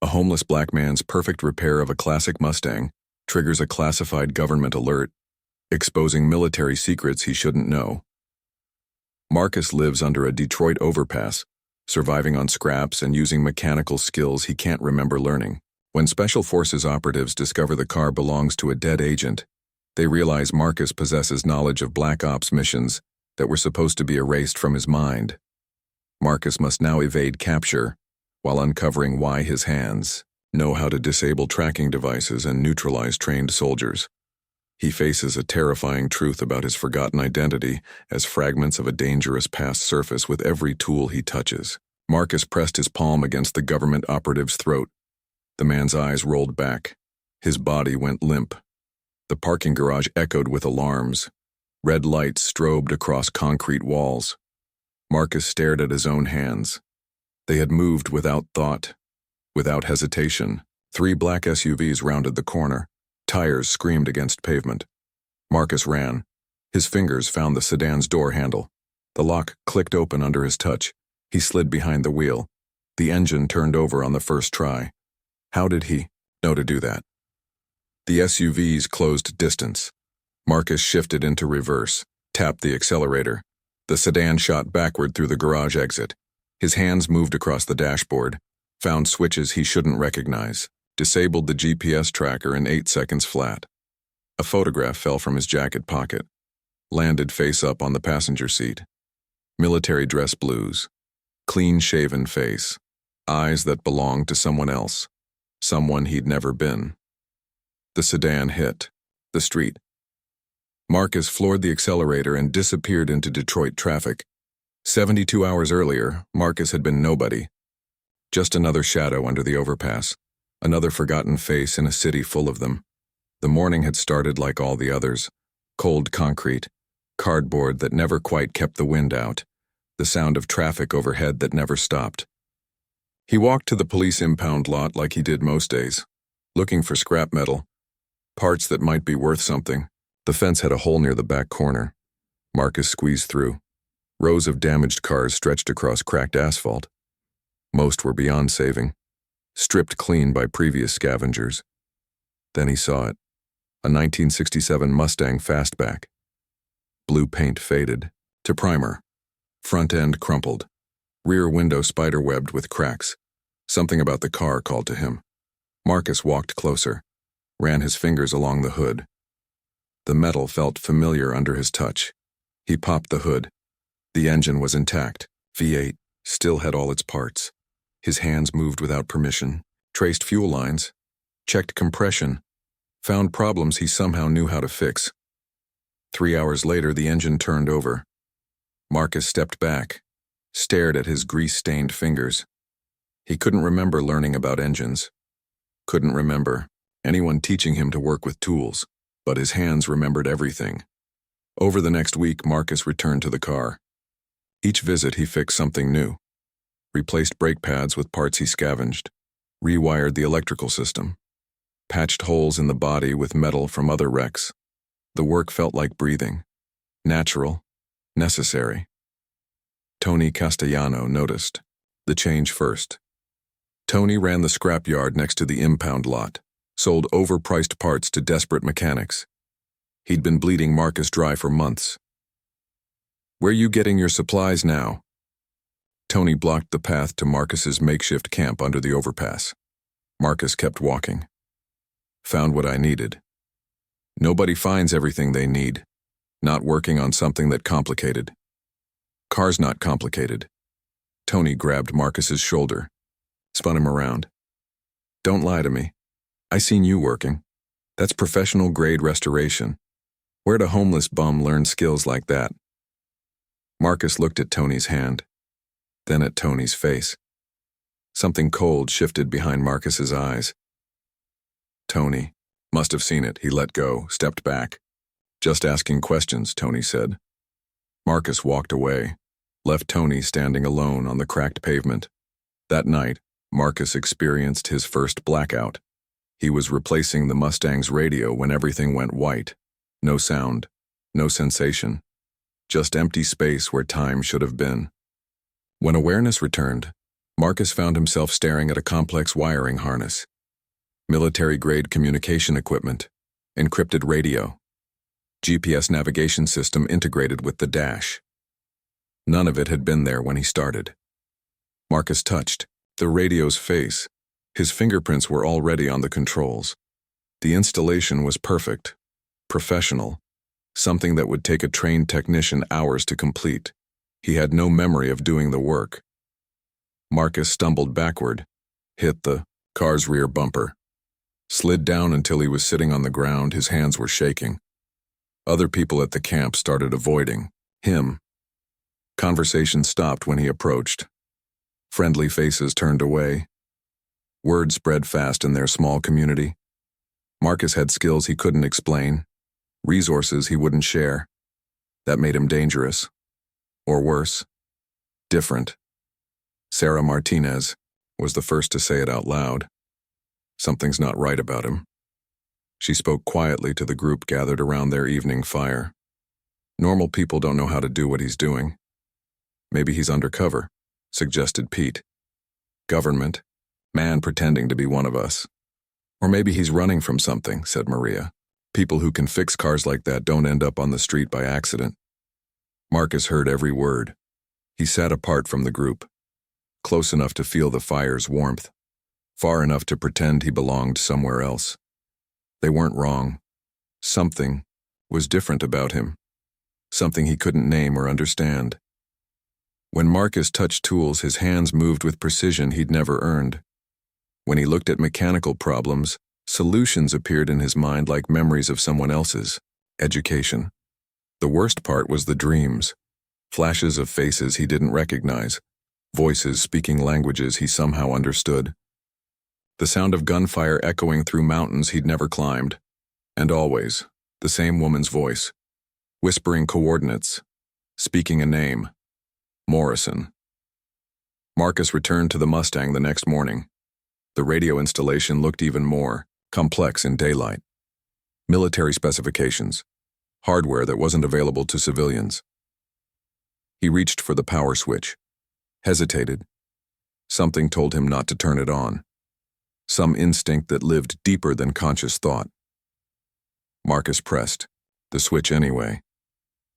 A homeless black man's perfect repair of a classic Mustang triggers a classified government alert, exposing military secrets he shouldn't know. Marcus lives under a Detroit overpass, surviving on scraps and using mechanical skills he can't remember learning. When Special Forces operatives discover the car belongs to a dead agent, they realize Marcus possesses knowledge of Black Ops missions that were supposed to be erased from his mind. Marcus must now evade capture, while uncovering why his hands know how to disable tracking devices and neutralize trained soldiers. He faces a terrifying truth about his forgotten identity as fragments of a dangerous past surface with every tool he touches. Marcus pressed his palm against the government operative's throat. The man's eyes rolled back. His body went limp. The parking garage echoed with alarms. Red lights strobed across concrete walls. Marcus stared at his own hands. They had moved without thought, without hesitation. 3 black SUVs rounded the corner. Tires screamed against pavement. Marcus ran. His fingers found the sedan's door handle. The lock clicked open under his touch. He slid behind the wheel. The engine turned over on the first try. How did he know to do that? The SUVs closed distance. Marcus shifted into reverse, tapped the accelerator. The sedan shot backward through the garage exit. His hands moved across the dashboard, found switches he shouldn't recognize, disabled the GPS tracker in 8 seconds flat. A photograph fell from his jacket pocket, landed face up on the passenger seat. Military dress blues, clean-shaven face, eyes that belonged to someone else, someone he'd never been. The sedan hit the street. Marcus floored the accelerator and disappeared into Detroit traffic. 72 hours earlier, Marcus had been nobody. Just another shadow under the overpass, another forgotten face in a city full of them. The morning had started like all the others. Cold concrete, cardboard that never quite kept the wind out, the sound of traffic overhead that never stopped. He walked to the police impound lot like he did most days, looking for scrap metal, parts that might be worth something. The fence had a hole near the back corner. Marcus squeezed through. Rows of damaged cars stretched across cracked asphalt. Most were beyond saving, stripped clean by previous scavengers. Then he saw it, a 1967 Mustang fastback. Blue paint faded to primer, front end crumpled, rear window spiderwebbed with cracks. Something about the car called to him. Marcus walked closer, ran his fingers along the hood. The metal felt familiar under his touch. He popped the hood. The engine was intact. V8 still had all its parts. His hands moved without permission, traced fuel lines, checked compression, found problems he somehow knew how to fix. 3 hours later, the engine turned over. Marcus stepped back, stared at his grease-stained fingers. He couldn't remember learning about engines. Couldn't remember anyone teaching him to work with tools. But his hands remembered everything. Over the next week, Marcus returned to the car. Each visit, he fixed something new. Replaced brake pads with parts he scavenged. Rewired the electrical system. Patched holes in the body with metal from other wrecks. The work felt like breathing. Natural. Necessary. Tony Castellano noticed the change first. Tony ran the scrapyard next to the impound lot. Sold overpriced parts to desperate mechanics. He'd been bleeding Marcus dry for months. "Where you getting your supplies now?" Tony blocked the path to Marcus's makeshift camp under the overpass. Marcus kept walking. "Found what I needed." Nobody finds everything they need. Not working on something that complicated. "Car's not complicated." Tony grabbed Marcus's shoulder, spun him around. "Don't lie to me. I seen you working. That's professional grade restoration. Where'd a homeless bum learn skills like that?" Marcus looked at Tony's hand, then at Tony's face. Something cold shifted behind Marcus's eyes. Tony must have seen it. He let go, stepped back. "Just asking questions," Tony said. Marcus walked away, left Tony standing alone on the cracked pavement. That night, Marcus experienced his first blackout. He was replacing the Mustang's radio when everything went white. No sound, no sensation. Just empty space where time should have been. When awareness returned, Marcus found himself staring at a complex wiring harness, military-grade communication equipment, encrypted radio, GPS navigation system integrated with the dash. None of it had been there when he started. Marcus touched the radio's face. His fingerprints were already on the controls. The installation was perfect, professional, something that would take a trained technician hours to complete. He had no memory of doing the work. Marcus stumbled backward, hit the car's rear bumper, slid down until he was sitting on the ground. His hands were shaking. Other people at the camp started avoiding him. Conversation stopped when he approached. Friendly faces turned away. Word spread fast in their small community. Marcus had skills he couldn't explain, resources he wouldn't share. That made him dangerous. Or worse, different. Sarah Martinez was the first to say it out loud. Something's not right about him. She spoke quietly to the group gathered around their evening fire. Normal people don't know how to do what he's doing. Maybe he's undercover, suggested Pete. Government, man pretending to be one of us. Or maybe he's running from something, said Maria. People who can fix cars like that don't end up on the street by accident. Marcus heard every word. He sat apart from the group, close enough to feel the fire's warmth, far enough to pretend he belonged somewhere else. They weren't wrong. Something was different about him, something he couldn't name or understand. When Marcus touched tools, his hands moved with precision he'd never earned. When he looked at mechanical problems, solutions appeared in his mind like memories of someone else's. Education. The worst part was the dreams. Flashes of faces he didn't recognize, voices speaking languages he somehow understood. The sound of gunfire echoing through mountains he'd never climbed. And always, the same woman's voice, whispering coordinates, speaking a name. Morrison. Marcus returned to the Mustang the next morning. The radio installation looked even more complex in daylight. Military specifications, hardware that wasn't available to civilians. He reached for the power switch, hesitated. Something told him not to turn it on. Some instinct that lived deeper than conscious thought. Marcus pressed the switch anyway.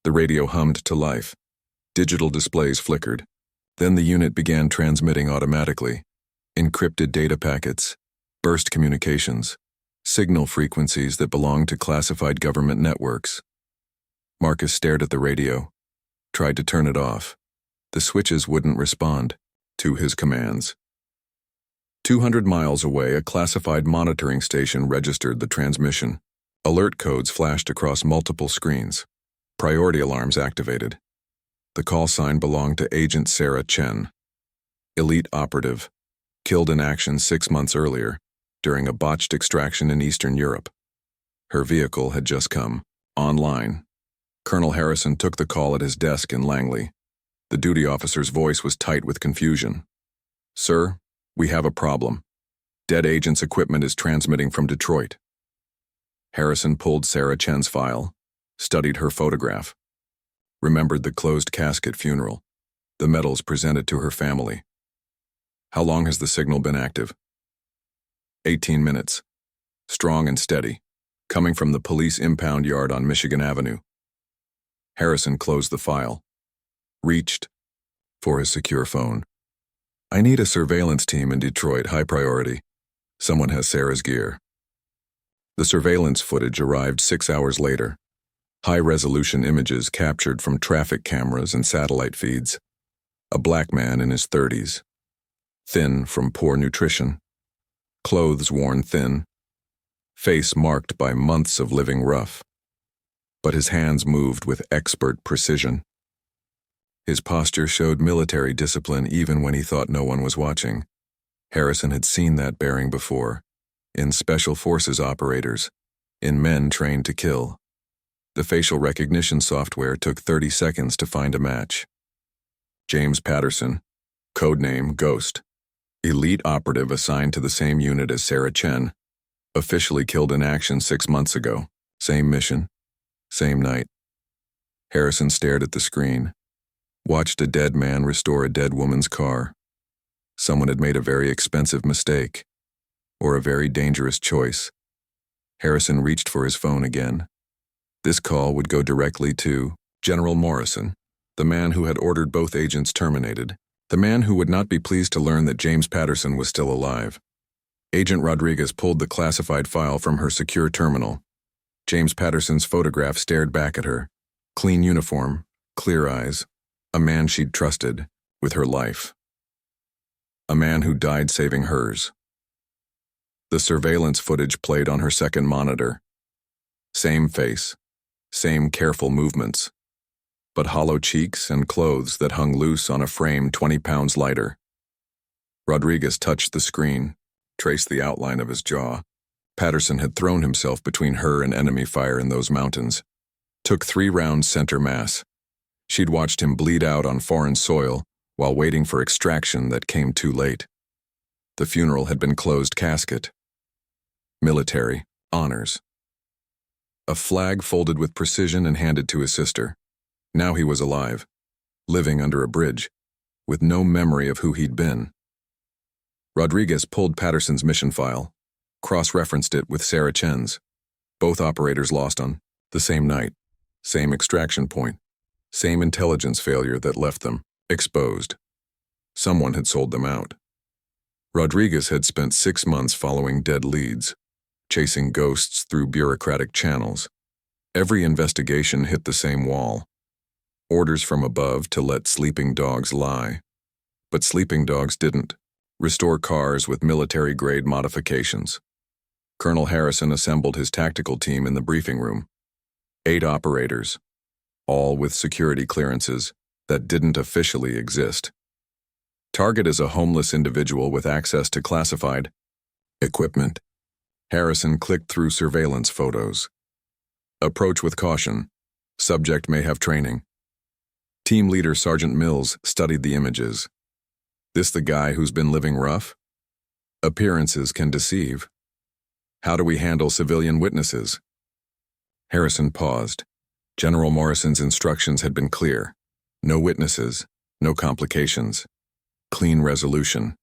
The radio hummed to life. Digital displays flickered. Then the unit began transmitting automatically. Encrypted data packets, burst communications, signal frequencies that belonged to classified government networks. Marcus stared at the radio, tried to turn it off. The switches wouldn't respond to his commands. 200 miles away, a classified monitoring station registered the transmission. Alert codes flashed across multiple screens. Priority alarms activated. The call sign belonged to Agent Sarah Chen, elite operative, killed in action 6 months earlier during a botched extraction in Eastern Europe. Her vehicle had just come online. Colonel Harrison took the call at his desk in Langley. The duty officer's voice was tight with confusion. "Sir, we have a problem. Dead agent's equipment is transmitting from Detroit." Harrison pulled Sarah Chen's file, studied her photograph, remembered the closed casket funeral, the medals presented to her family. "How long has the signal been active?" 18 minutes. Strong and steady, coming from the police impound yard on Michigan Avenue. Harrison closed the file, reached for his secure phone. "I need a surveillance team in Detroit, high priority. Someone has Sarah's gear." The surveillance footage arrived 6 hours later. High-resolution images captured from traffic cameras and satellite feeds. A black man in his 30s. Thin from poor nutrition. Clothes worn thin. Face marked by months of living rough. But his hands moved with expert precision. His posture showed military discipline even when he thought no one was watching. Harrison had seen that bearing before, in Special Forces operators, in men trained to kill. The facial recognition software took 30 seconds to find a match. James Patterson, codename Ghost, elite operative assigned to the same unit as Sarah Chen, officially killed in action 6 months ago. Same mission, same night. Harrison stared at the screen, watched a dead man restore a dead woman's car. Someone had made a very expensive mistake, or a very dangerous choice. Harrison reached for his phone again. This call would go directly to General Morrison, the man who had ordered both agents terminated, the man who would not be pleased to learn that James Patterson was still alive. Agent Rodriguez pulled the classified file from her secure terminal. James Patterson's photograph stared back at her. Clean uniform, clear eyes, a man she'd trusted with her life. A man who died saving hers. The surveillance footage played on her second monitor. Same face, same careful movements, but hollow cheeks and clothes that hung loose on a frame 20 pounds lighter. Rodriguez touched the screen, traced the outline of his jaw. Patterson had thrown himself between her and enemy fire in those mountains. Took 3 rounds center mass. She'd watched him bleed out on foreign soil while waiting for extraction that came too late. The funeral had been closed casket. Military honors. A flag folded with precision and handed to his sister. Now he was alive, living under a bridge, with no memory of who he'd been. Rodriguez pulled Patterson's mission file, cross-referenced it with Sarah Chen's. Both operators lost on the same night, same extraction point, same intelligence failure that left them exposed. Someone had sold them out. Rodriguez had spent 6 months following dead leads, chasing ghosts through bureaucratic channels. Every investigation hit the same wall. Orders from above to let sleeping dogs lie. But sleeping dogs didn't. Restore cars with military-grade modifications. Colonel Harrison assembled his tactical team in the briefing room. 8 operators, all with security clearances that didn't officially exist. Target is a homeless individual with access to classified equipment. Harrison clicked through surveillance photos. Approach with caution. Subject may have training. Team leader Sergeant Mills studied the images. This the guy who's been living rough? Appearances can deceive. How do we handle civilian witnesses? Harrison paused. General Morrison's instructions had been clear. No witnesses, no complications. Clean resolution.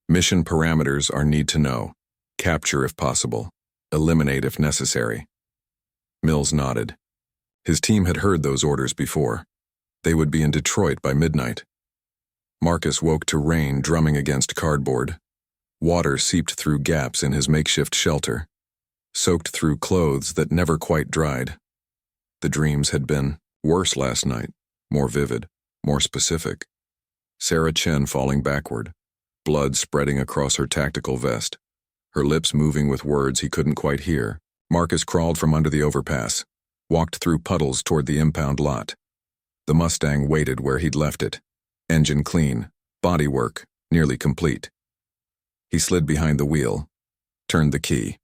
Mission parameters are need to know. Capture if possible. Eliminate if necessary. Mills nodded. His team had heard those orders before. They would be in Detroit by midnight. Marcus woke to rain drumming against cardboard. Water seeped through gaps in his makeshift shelter, soaked through clothes that never quite dried. The dreams had been worse last night, more vivid, more specific. Sarah Chen falling backward, blood spreading across her tactical vest, her lips moving with words he couldn't quite hear. Marcus crawled from under the overpass, walked through puddles toward the impound lot. The Mustang waited where he'd left it. Engine clean, bodywork nearly complete. He slid behind the wheel, turned the key.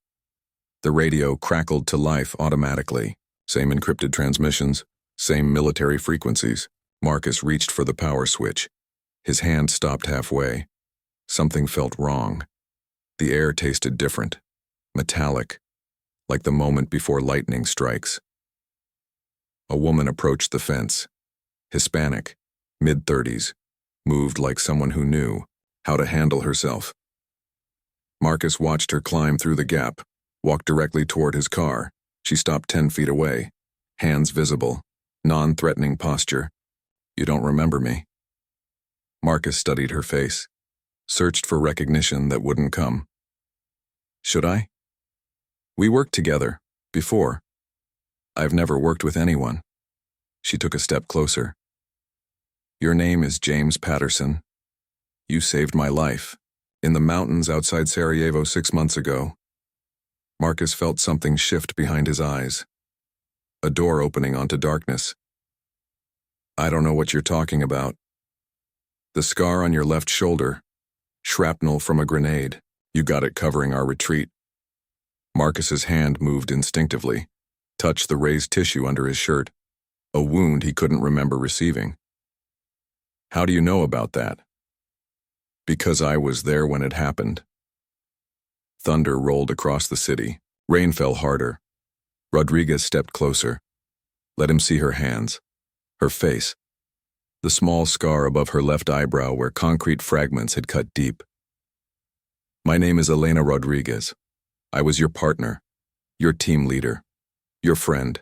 The radio crackled to life automatically. Same encrypted transmissions, same military frequencies. Marcus reached for the power switch. His hand stopped halfway. Something felt wrong. The air tasted different, metallic, like the moment before lightning strikes. A woman approached the fence. Hispanic, mid-30s, moved like someone who knew how to handle herself. Marcus watched her climb through the gap, walk directly toward his car. She stopped 10 feet away, hands visible, non-threatening posture. You don't remember me? Marcus studied her face, searched for recognition that wouldn't come. Should I? We worked together, before. I've never worked with anyone. She took a step closer. Your name is James Patterson. You saved my life, in the mountains outside Sarajevo 6 months ago. Marcus felt something shift behind his eyes. A door opening onto darkness. I don't know what you're talking about. The scar on your left shoulder, shrapnel from a grenade. You got it covering our retreat. Marcus's hand moved instinctively, touched the raised tissue under his shirt, a wound he couldn't remember receiving. How do you know about that? Because I was there when it happened. Thunder rolled across the city. Rain fell harder. Rodriguez stepped closer. Let him see her hands, her face. the small scar above her left eyebrow where concrete fragments had cut deep. "My name is Elena Rodriguez. I was your partner, your team leader, your friend."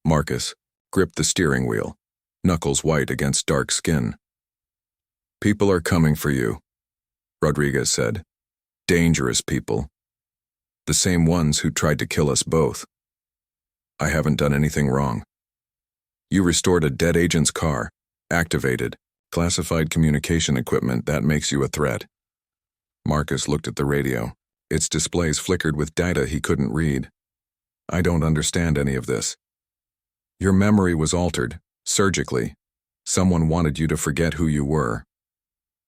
Marcus gripped the steering wheel, knuckles white against dark skin. "People are coming for you," Rodriguez said. "Dangerous people. The same ones who tried to kill us both. I haven't done anything wrong. You restored a dead agent's car, activated, classified communication equipment that makes you a threat." Marcus looked at the radio. Its displays flickered with data he couldn't read. "I don't understand any of this." "Your memory was altered, surgically. Someone wanted you to forget who you were."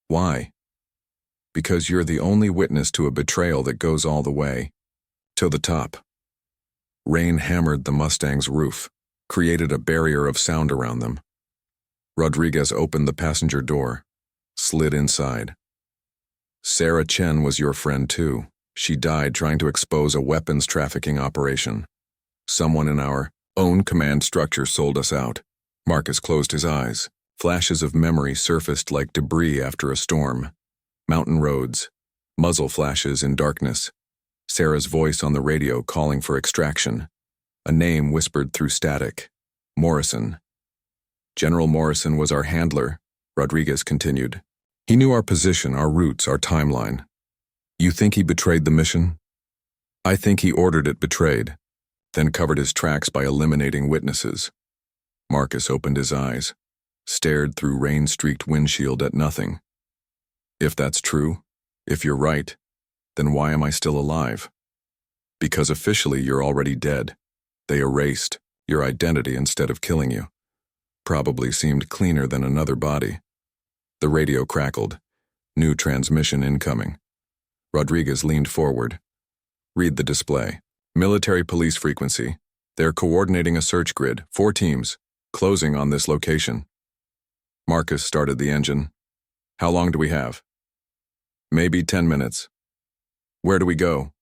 "Why?" "Because you're the only witness to a betrayal that goes all the way. To the top." Rain hammered the Mustang's roof, created a barrier of sound around them. Rodriguez opened the passenger door, slid inside. "Sarah Chen was your friend too. She died trying to expose a weapons trafficking operation. Someone in our own command structure sold us out." Marcus closed his eyes. Flashes of memory surfaced like debris after a storm. Mountain roads, muzzle flashes in darkness. Sarah's voice on the radio calling for extraction. A name whispered through static. Morrison. "General Morrison was our handler," Rodriguez continued. "He knew our position, our routes, our timeline. You think he betrayed the mission? I think he ordered it betrayed, then covered his tracks by eliminating witnesses." Marcus opened his eyes, stared through rain-streaked windshield at nothing. "If that's true, if you're right, then why am I still alive?" "Because officially you're already dead. They erased your identity instead of killing you. Probably seemed cleaner than another body." The radio crackled. New transmission incoming. Rodriguez leaned forward. "Read the display. Military police frequency. They're coordinating a search grid, 4 teams, closing on this location." Marcus started the engine. "How long do we have?" "Maybe 10 minutes. "Where do we go?"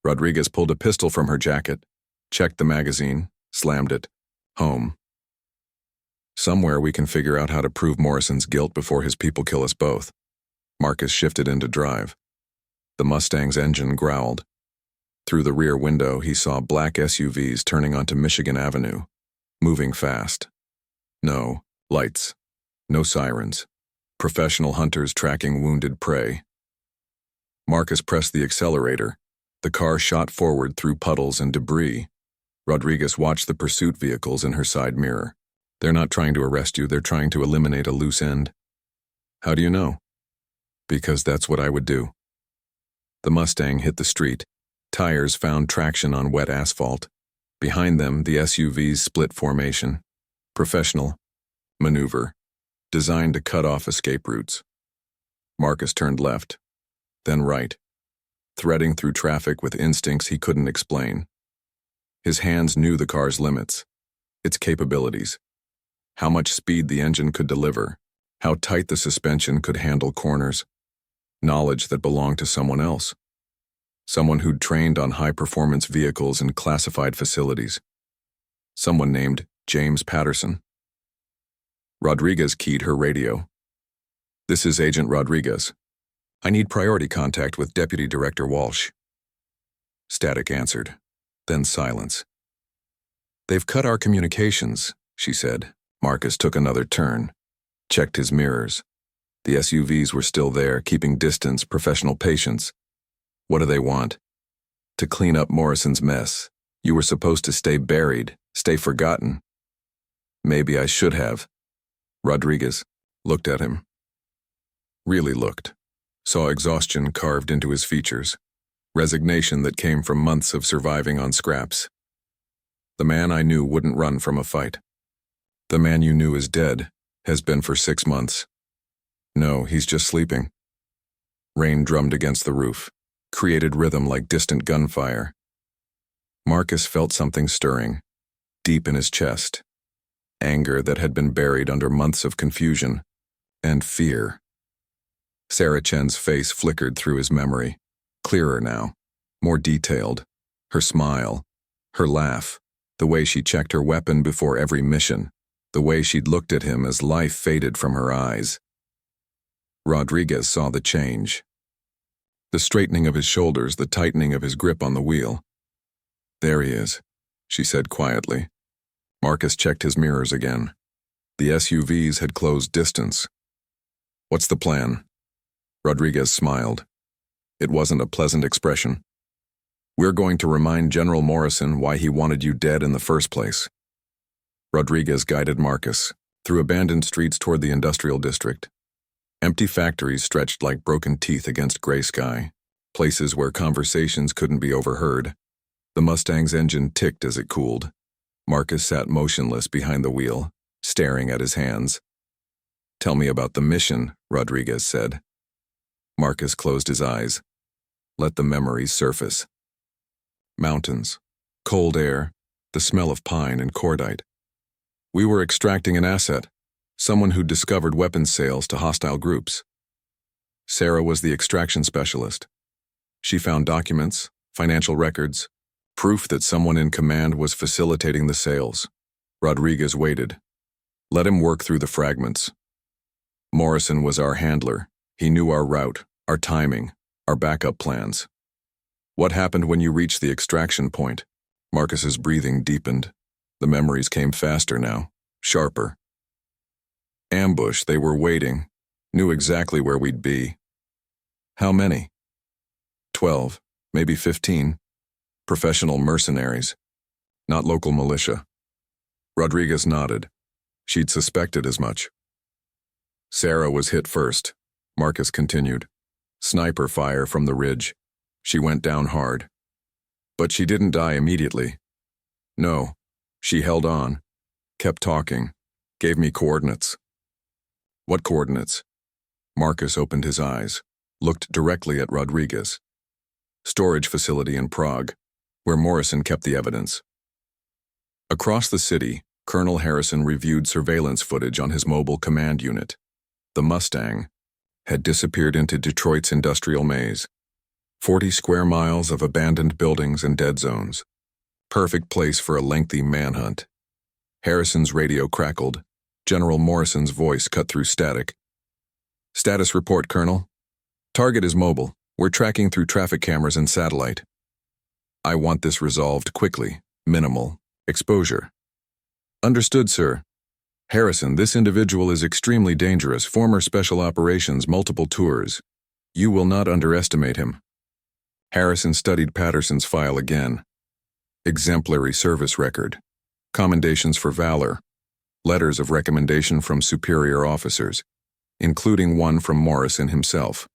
Rodriguez pulled a pistol from her jacket, checked the magazine, slammed it. "Home. Somewhere we can figure out how to prove Morrison's guilt before his people kill us both." Marcus shifted into drive. The Mustang's engine growled. Through the rear window, he saw black SUVs turning onto Michigan Avenue, moving fast. No lights, no sirens. Professional hunters tracking wounded prey. Marcus pressed the accelerator. The car shot forward through puddles and debris. Rodriguez watched the pursuit vehicles in her side mirror. "They're not trying to arrest you, they're trying to eliminate a loose end." "How do you know?" "Because that's what I would do." The Mustang hit the street. Tires found traction on wet asphalt. Behind them, the SUVs split formation. Professional. Maneuver. Designed to cut off escape routes. Marcus turned left, then right, threading through traffic with instincts he couldn't explain. His hands knew the car's limits, its capabilities, how much speed the engine could deliver, how tight the suspension could handle corners. Knowledge that belonged to someone else. Someone who'd trained on high-performance vehicles in classified facilities. Someone named James Patterson. Rodriguez keyed her radio. "This is Agent Rodriguez. I need priority contact with Deputy Director Walsh." Static answered, then silence. "They've cut our communications," she said. Marcus took another turn, checked his mirrors. The SUVs were still there, keeping distance, professional patience. "What do they want?" "To clean up Morrison's mess. You were supposed to stay buried, stay forgotten." "Maybe I should have." Rodriguez looked at him. Really looked. Saw exhaustion carved into his features. Resignation that came from months of surviving on scraps. "The man I knew wouldn't run from a fight. The man you knew is dead, has been for 6 months. No, he's just sleeping." Rain drummed against the roof, created rhythm like distant gunfire. Marcus felt something stirring, deep in his chest. Anger that had been buried under months of confusion, and fear. Sarah Chen's face flickered through his memory, clearer now, more detailed. Her smile, her laugh, the way she checked her weapon before every mission. the way she'd looked at him as life faded from her eyes. Rodriguez saw the change. The straightening of his shoulders, the tightening of his grip on the wheel. "There he is," she said quietly. Marcus checked his mirrors again. The SUVs had closed distance. "What's the plan?" Rodriguez smiled. It wasn't a pleasant expression. "We're going to remind General Morrison why he wanted you dead in the first place." Rodriguez guided Marcus through abandoned streets toward the industrial district. Empty factories stretched like broken teeth against gray sky, places where conversations couldn't be overheard. The Mustang's engine ticked as it cooled. Marcus sat motionless behind the wheel, staring at his hands. "Tell me about the mission," Rodriguez said. Marcus closed his eyes. Let the memories surface. Mountains, cold air, the smell of pine and cordite. We were extracting an asset, someone who discovered weapons sales to hostile groups. Sarah was the extraction specialist. She found documents, financial records, proof that someone in command was facilitating the sales. Rodriguez waited. Let him work through the fragments. Morrison was our handler. He knew our route, our timing, our backup plans. "What happened when you reached the extraction point?" Marcus's breathing deepened. The memories came faster now, sharper. "Ambush, they were waiting, knew exactly where we'd be." "How many?" 12, maybe 15. Professional mercenaries, not local militia. Rodriguez nodded. She'd suspected as much. "Sarah was hit first," Marcus continued. "Sniper fire from the ridge. She went down hard. But she didn't die immediately. No, she held on, kept talking, gave me coordinates." "What coordinates?" Marcus opened his eyes, looked directly at Rodriguez. "Storage facility in Prague, where Morrison kept the evidence." Across the city, Colonel Harrison reviewed surveillance footage on his mobile command unit. The Mustang had disappeared into Detroit's industrial maze. 40 square miles of abandoned buildings and dead zones. Perfect place for a lengthy manhunt. Harrison's radio crackled. General Morrison's voice cut through static. "Status report, Colonel. Target is mobile. We're tracking through traffic cameras and satellite. I want this resolved quickly. Minimal exposure." "Understood, sir." "Harrison, this individual is extremely dangerous. Former special operations, multiple tours. You will not underestimate him." Harrison studied Patterson's file again. Exemplary service record. Commendations for valor. Letters of recommendation from superior officers, including one from Morrison himself.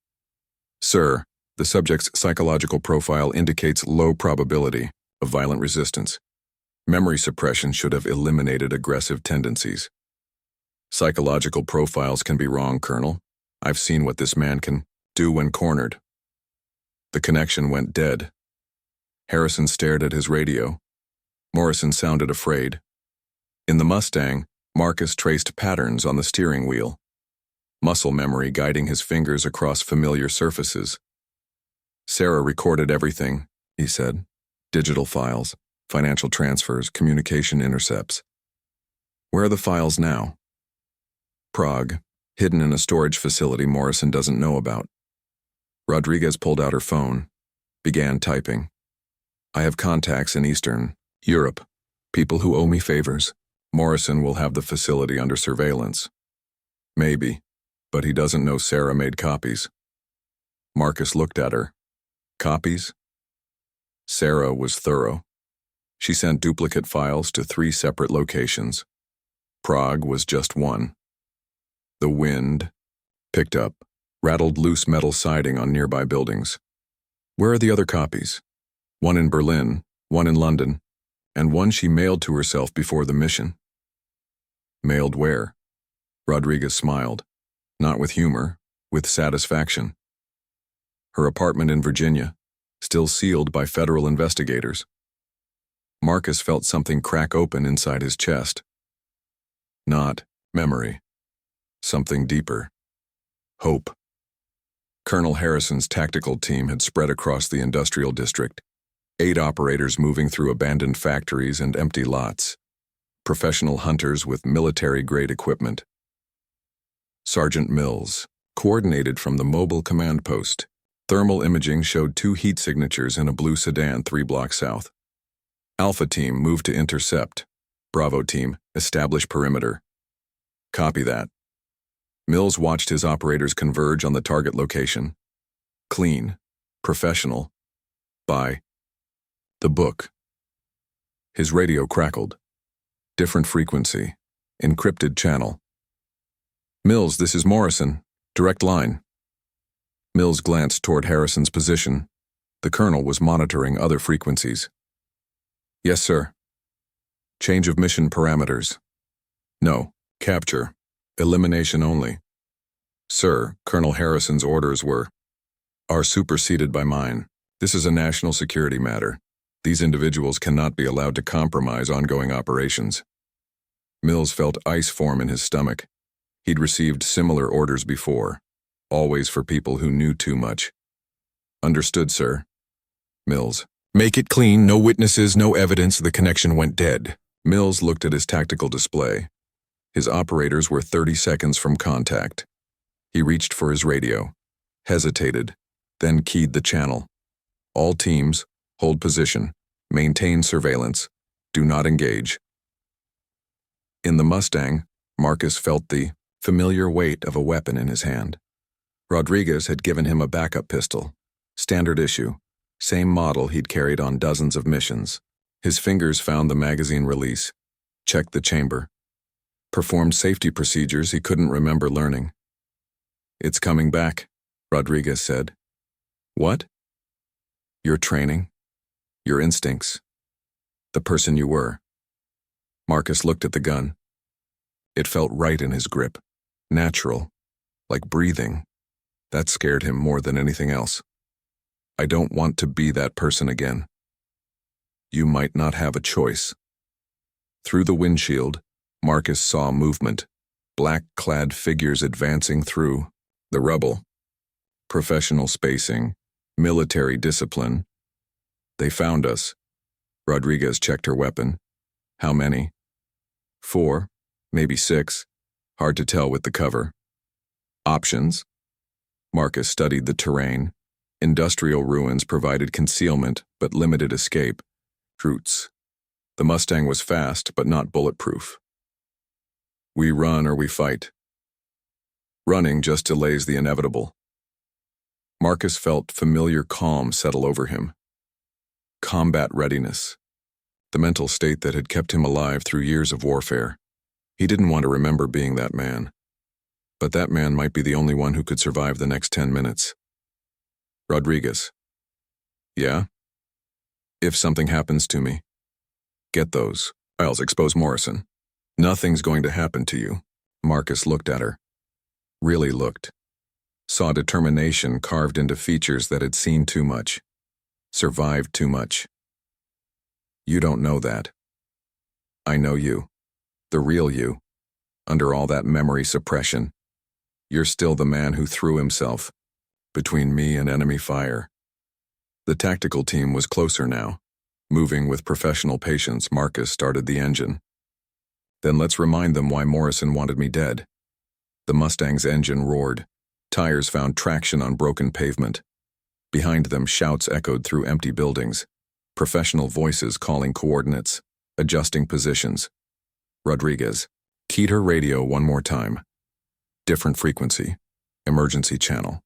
"Sir, the subject's psychological profile indicates low probability of violent resistance. Memory suppression should have eliminated aggressive tendencies." "Psychological profiles can be wrong, Colonel. I've seen what this man can do when cornered." The connection went dead. Harrison stared at his radio. Morrison sounded afraid. In the Mustang, Marcus traced patterns on the steering wheel. Muscle memory guiding his fingers across familiar surfaces. "Sarah recorded everything," he said. "Digital files, financial transfers, communication intercepts." "Where are the files now?" "Prague, hidden in a storage facility Morrison doesn't know about." Rodriguez pulled out her phone, began typing. "I have contacts in Eastern Europe, people who owe me favors. Morrison will have the facility under surveillance." "Maybe, but he doesn't know Sarah made copies." Marcus looked at her. "Copies?" Sarah was thorough. She sent duplicate files to 3 separate locations. Prague was just one. The wind picked up, rattled loose metal siding on nearby buildings. "Where are the other copies?" "One in Berlin, one in London, and one she mailed to herself before the mission." "Mailed where?" Rodriguez smiled, not with humor, with satisfaction. "Her apartment in Virginia, still sealed by federal investigators." Marcus felt something crack open inside his chest. Not memory. Something deeper. Hope. Colonel Harrison's tactical team had spread across the industrial district, 8 operators moving through abandoned factories and empty lots. professional hunters with military-grade equipment. Sergeant Mills, coordinated from the mobile command post. Thermal imaging showed 2 heat signatures in a blue sedan 3 blocks south. Alpha Team moved to intercept. Bravo Team, establish perimeter. Copy that. Mills watched his operators converge on the target location. Clean, professional, by the book. His radio crackled. Different frequency, encrypted channel. Mills, this is Morrison, direct line. Mills glanced toward Harrison's position. The colonel was monitoring other frequencies. Yes, sir. Change of mission parameters. No, capture. Elimination only. Sir, Colonel Harrison's orders are superseded by mine. This is a national security matter. These individuals cannot be allowed to compromise ongoing operations. Mills felt ice form in his stomach. He'd received similar orders before, always for people who knew too much. Understood, sir. Mills. Make it clean, no witnesses, no evidence, the connection went dead. Mills looked at his tactical display. His operators were 30 seconds from contact. He reached for his radio, hesitated, then keyed the channel. All teams, hold position, maintain surveillance, do not engage. In the Mustang, Marcus felt the familiar weight of a weapon in his hand. Rodriguez had given him a backup pistol, standard issue, same model he'd carried on dozens of missions. His fingers found the magazine release, checked the chamber, performed safety procedures he couldn't remember learning. It's coming back, Rodriguez said. What? Your training, your instincts, the person you were. Marcus looked at the gun. It felt right in his grip, natural, like breathing. That scared him more than anything else. I don't want to be that person again. You might not have a choice. Through the windshield, Marcus saw movement, black-clad figures advancing through the rubble. Professional spacing, military discipline. They found us. Rodriguez checked her weapon. How many? 4, maybe 6. Hard to tell with the cover. Options? Marcus studied the terrain. Industrial ruins provided concealment but limited escape. Routes. The Mustang was fast but not bulletproof. We run or we fight. Running just delays the inevitable. Marcus felt familiar calm settle over him. Combat readiness. The mental state that had kept him alive through years of warfare. He didn't want to remember being that man. But that man might be the only one who could survive the next 10 minutes. Rodriguez. Yeah? If something happens to me, get those files, expose Morrison. Nothing's going to happen to you. Marcus looked at her. Really looked. Saw determination carved into features that had seen too much. Survived too much. You don't know that. I know you. The real you. Under all that memory suppression. You're still the man who threw himself between me and enemy fire. The tactical team was closer now. Moving with professional patience, Marcus started the engine. Then let's remind them why Morrison wanted me dead. The Mustang's engine roared. Tires found traction on broken pavement. Behind them, shouts echoed through empty buildings. Professional voices calling coordinates, adjusting positions. Rodriguez keyed her radio one more time. Different frequency. Emergency channel.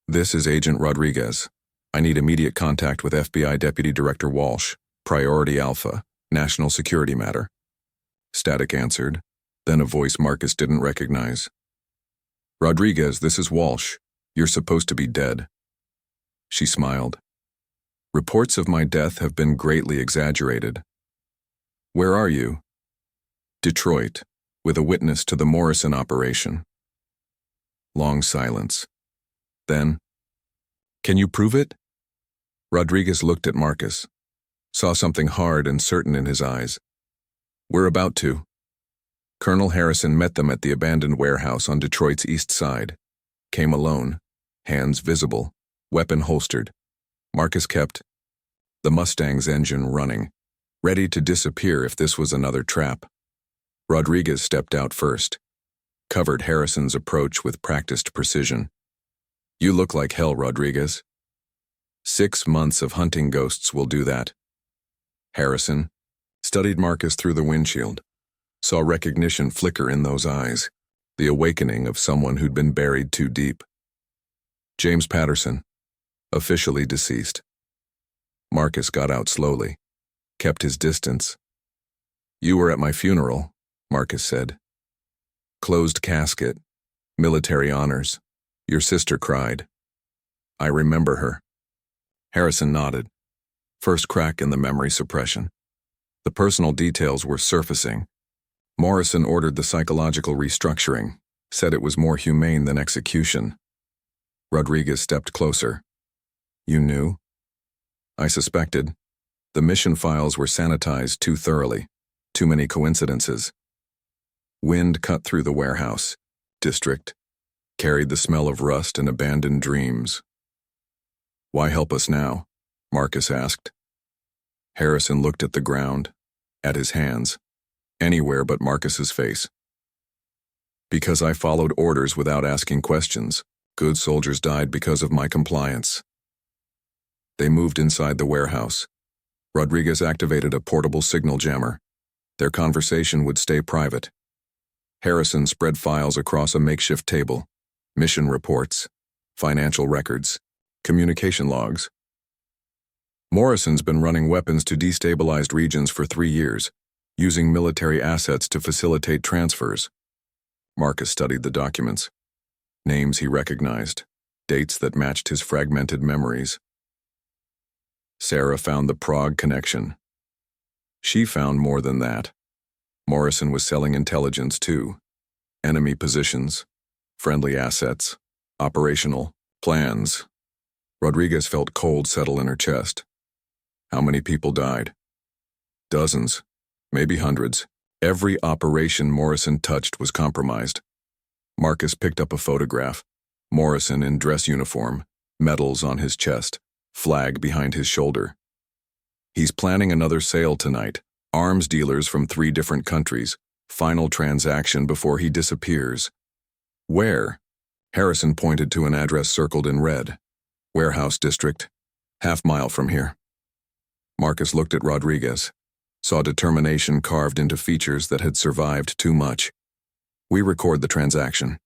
This is Agent Rodriguez. I need immediate contact with FBI Deputy Director Walsh. Priority Alpha. National security matter. Static answered. Then a voice Marcus didn't recognize. Rodriguez, this is Walsh. You're supposed to be dead. She smiled. Reports of my death have been greatly exaggerated. Where are you? Detroit, with a witness to the Morrison operation. Long silence. Then, can you prove it? Rodriguez looked at Marcus, saw something hard and certain in his eyes. We're about to. Colonel Harrison met them at the abandoned warehouse on Detroit's east side. Came alone, hands visible, weapon holstered. Marcus kept the Mustang's engine running. ready to disappear if this was another trap. Rodriguez stepped out first, covered Harrison's approach with practiced precision. "You look like hell, Rodriguez. 6 months of hunting ghosts will do that." Harrison studied Marcus through the windshield, saw recognition flicker in those eyes, the awakening of someone who'd been buried too deep. "James Patterson, officially deceased." Marcus got out slowly, kept his distance. "You were at my funeral," Marcus said. "Closed casket, military honors. Your sister cried. I remember her." Harrison nodded. First crack in the memory suppression. The personal details were surfacing. Morrison ordered the psychological restructuring, said it was more humane than execution. Rodriguez stepped closer. "You knew?" "I suspected. The mission files were sanitized too thoroughly. Too many coincidences." Wind cut through the warehouse district, carried the smell of rust and abandoned dreams. "Why help us now?" Marcus asked. Harrison looked at the ground, at his hands, anywhere but Marcus's face. "Because I followed orders without asking questions. Good soldiers died because of my compliance." They moved inside the warehouse. Rodriguez activated a portable signal jammer. Their conversation would stay private. Harrison spread files across a makeshift table. Mission reports, financial records, communication logs. Morrison's been running weapons to destabilized regions for 3 years, using military assets to facilitate transfers. Marcus studied the documents. Names he recognized, dates that matched his fragmented memories. Sarah found the Prague connection. She found more than that. Morrison was selling intelligence too. Enemy positions, friendly assets, operational plans. Rodriguez felt cold settle in her chest. How many people died? Dozens, maybe hundreds. Every operation Morrison touched was compromised. Marcus picked up a photograph. Morrison in dress uniform, medals on his chest, flag behind his shoulder. "He's planning another sale tonight. Arms dealers from 3 different countries. Final transaction before he disappears." "Where?" Harrison pointed to an address circled in red. "Warehouse district, half-mile from here." Marcus looked at Rodriguez, saw determination carved into features that had survived too much. "We record the transaction.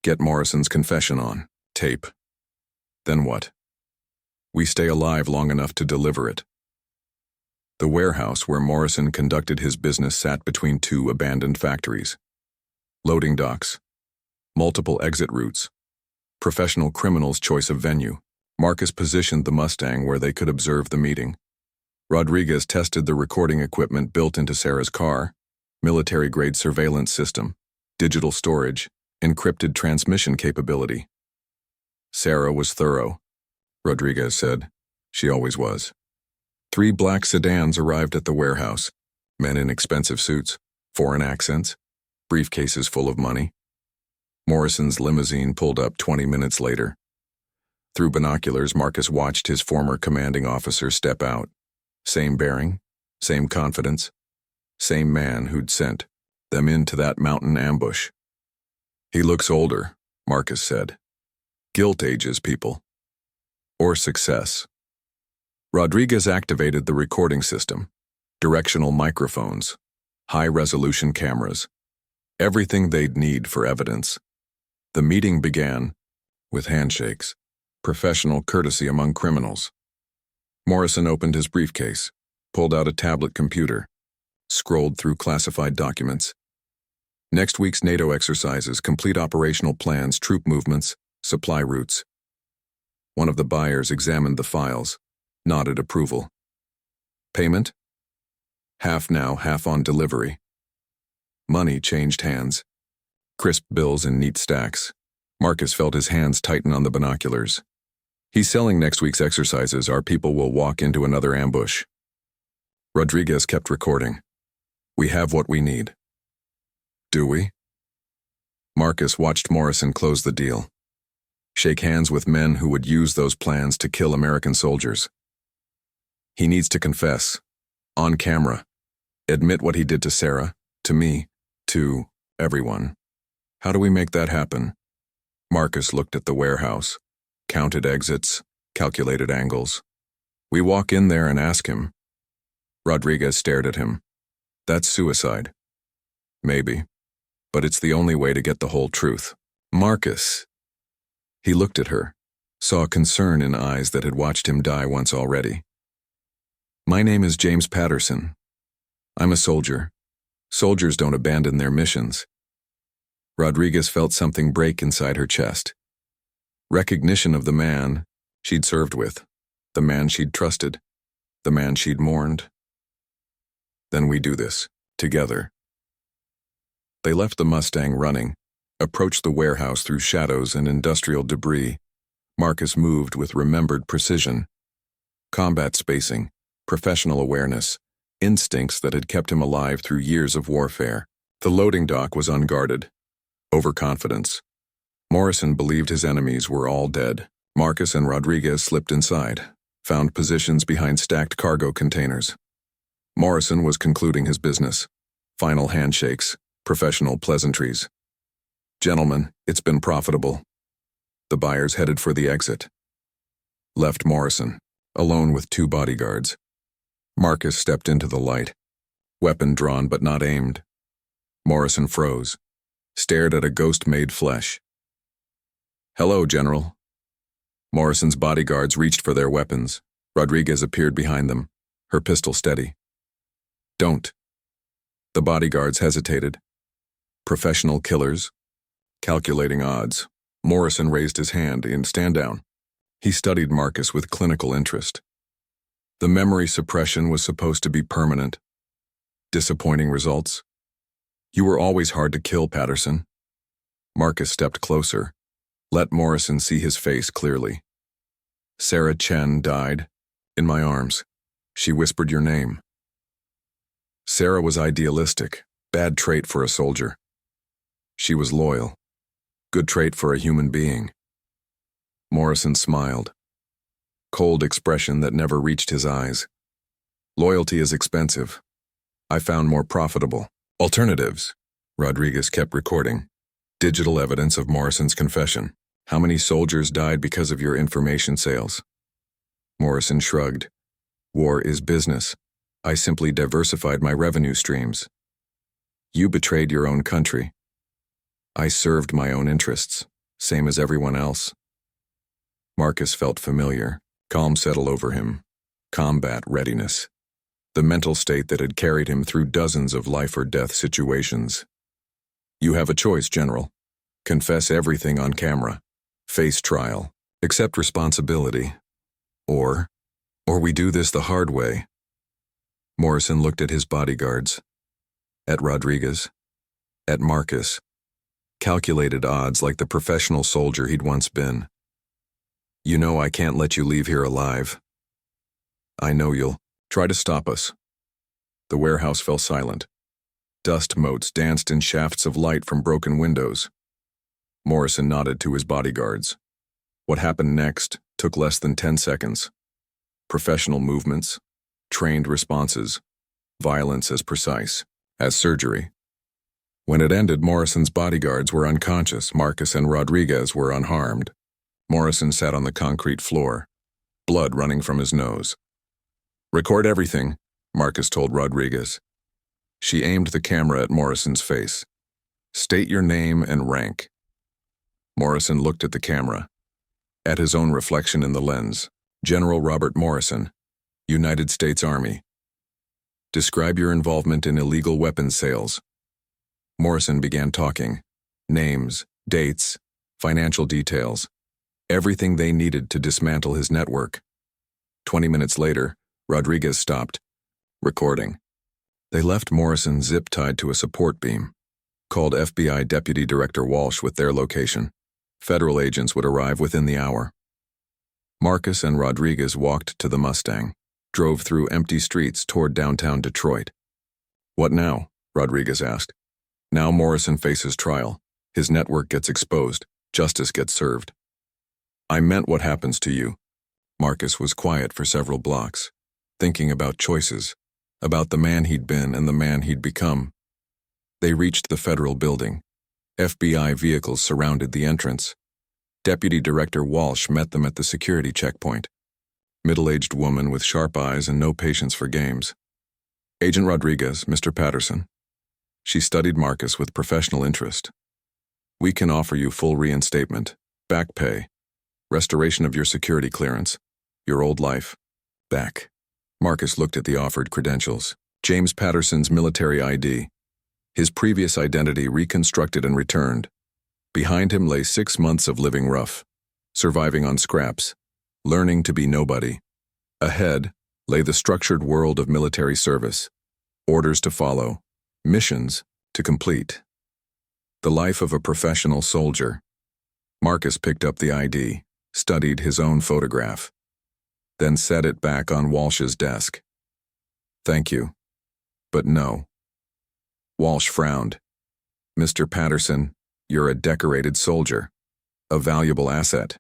Get Morrison's confession on tape. Then what?" "We stay alive long enough to deliver it." The warehouse where Morrison conducted his business sat between 2 abandoned factories. Loading docks, multiple exit routes, professional criminals' choice of venue. Marcus positioned the Mustang where they could observe the meeting. Rodriguez tested the recording equipment built into Sarah's car, military-grade surveillance system, digital storage, encrypted transmission capability. Sarah was thorough, Rodriguez said. She always was. 3 black sedans arrived at the warehouse, men in expensive suits, foreign accents, briefcases full of money. Morrison's limousine pulled up 20 minutes later. Through binoculars, Marcus watched his former commanding officer step out. Same bearing, same confidence, same man who'd sent them into that mountain ambush. "He looks older," Marcus said. "Guilt ages people. Or success." Rodriguez activated the recording system, directional microphones, high-resolution cameras, everything they'd need for evidence. The meeting began with handshakes, professional courtesy among criminals. Morrison opened his briefcase, pulled out a tablet computer, scrolled through classified documents. Next week's NATO exercises, complete operational plans, troop movements, supply routes. One of the buyers examined the files, nodded approval. "Payment? Half now, half on delivery." Money changed hands. Crisp bills in neat stacks. Marcus felt his hands tighten on the binoculars. "He's selling next week's exercises. Our people will walk into another ambush." Rodriguez kept recording. "We have what we need." "Do we?" Marcus watched Morrison close the deal. Shake hands with men who would use those plans to kill American soldiers. "He needs to confess. On camera. Admit what he did to Sarah, to me, to everyone. How do we make that happen? Marcus looked at the warehouse, counted exits, calculated angles. We walk in there and ask him. Rodriguez stared at him. That's suicide. Maybe. But it's the only way to get the whole truth. Marcus. He looked at her, saw concern in eyes that had watched him die once already. My name is James Patterson. I'm a soldier. Soldiers don't abandon their missions. Rodriguez felt something break inside her chest. Recognition of the man she'd served with, the man she'd trusted, the man she'd mourned. Then we do this, together. They left the Mustang running, approached the warehouse through shadows and industrial debris. Marcus moved with remembered precision. Combat spacing, professional awareness, instincts that had kept him alive through years of warfare. The loading dock was unguarded. Overconfidence. Morrison believed his enemies were all dead. Marcus and Rodriguez slipped inside, found positions behind stacked cargo containers. Morrison was concluding his business. Final handshakes, professional pleasantries. Gentlemen, it's been profitable. The buyers headed for the exit. Left Morrison, alone with 2 bodyguards. Marcus stepped into the light, weapon drawn but not aimed. Morrison froze, stared at a ghost made flesh. Hello, General. Morrison's bodyguards reached for their weapons. Rodriguez appeared behind them, her pistol steady. Don't. The bodyguards hesitated. Professional killers. Calculating odds. Morrison raised his hand in stand down. He studied Marcus with clinical interest. The memory suppression was supposed to be permanent. Disappointing results. You were always hard to kill, Patterson. Marcus stepped closer. Let Morrison see his face clearly. Sarah Chen died. In my arms. She whispered your name. Sarah was idealistic, bad trait for a soldier. She was loyal. Good trait for a human being. Morrison smiled. Cold expression that never reached his eyes. Loyalty is expensive. I found more profitable. Alternatives. Rodriguez kept recording. Digital evidence of Morrison's confession. How many soldiers died because of your information sales? Morrison shrugged. War is business. I simply diversified my revenue streams. You betrayed your own country. I served my own interests, same as everyone else. Marcus felt familiar. Calm settled over him. Combat readiness. The mental state that had carried him through dozens of life or death situations. You have a choice, General. Confess everything on camera. Face trial. Accept responsibility. Or we do this the hard way. Morrison looked at his bodyguards. At Rodriguez. At Marcus. Calculated odds like the professional soldier he'd once been. You know I can't let you leave here alive. I know you'll try to stop us. The warehouse fell silent. Dust motes danced in shafts of light from broken windows. Morrison nodded to his bodyguards. What happened next took less than 10 seconds. Professional movements, trained responses, violence as precise as surgery. When it ended, Morrison's bodyguards were unconscious. Marcus and Rodriguez were unharmed. Morrison sat on the concrete floor, blood running from his nose. Record everything, Marcus told Rodriguez. She aimed the camera at Morrison's face. State your name and rank. Morrison looked at the camera, at his own reflection in the lens. General Robert Morrison, United States Army. Describe your involvement in illegal weapons sales. Morrison began talking. Names, dates, financial details. Everything they needed to dismantle his network. 20 minutes later, Rodriguez stopped. Recording. They left Morrison zip-tied to a support beam. Called FBI Deputy Director Walsh with their location. Federal agents would arrive within the hour. Marcus and Rodriguez walked to the Mustang, drove through empty streets toward downtown Detroit. What now? Rodriguez asked. Now Morrison faces trial. His network gets exposed. Justice gets served. I meant what happens to you. Marcus was quiet for several blocks, thinking about choices. about the man he'd been and the man he'd become. They reached the federal building. FBI vehicles surrounded the entrance. Deputy Director Walsh met them at the security checkpoint. Middle-aged woman with sharp eyes and no patience for games. Agent Rodriguez, Mr. Patterson. She studied Marcus with professional interest. We can offer you full reinstatement, back pay, restoration of your security clearance, your old life, back. Marcus looked at the offered credentials. James Patterson's military ID. His previous identity reconstructed and returned. Behind him lay 6 months of living rough, surviving on scraps, learning to be nobody. Ahead lay the structured world of military service, orders to follow, missions to complete. The life of a professional soldier. Marcus picked up the ID, studied his own photograph, then set it back on Walsh's desk. Thank you, but no. Walsh frowned. Mr. Patterson, you're a decorated soldier, a valuable asset.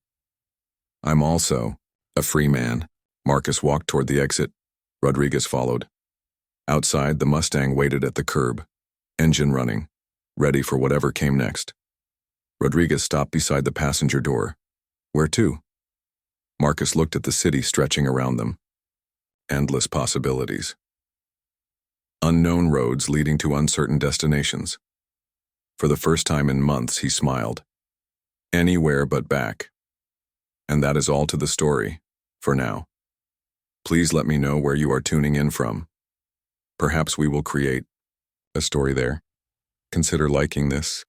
I'm also a free man. Marcus walked toward the exit. Rodriguez followed. Outside, the Mustang waited at the curb, engine running, ready for whatever came next. Rodriguez stopped beside the passenger door. Where to? Marcus looked at the city stretching around them. Endless possibilities. Unknown roads leading to uncertain destinations. For the first time in months, he smiled. Anywhere but back. And that is all to the story, for now. Please let me know where you are tuning in from. Perhaps we will create a story there. Consider liking this,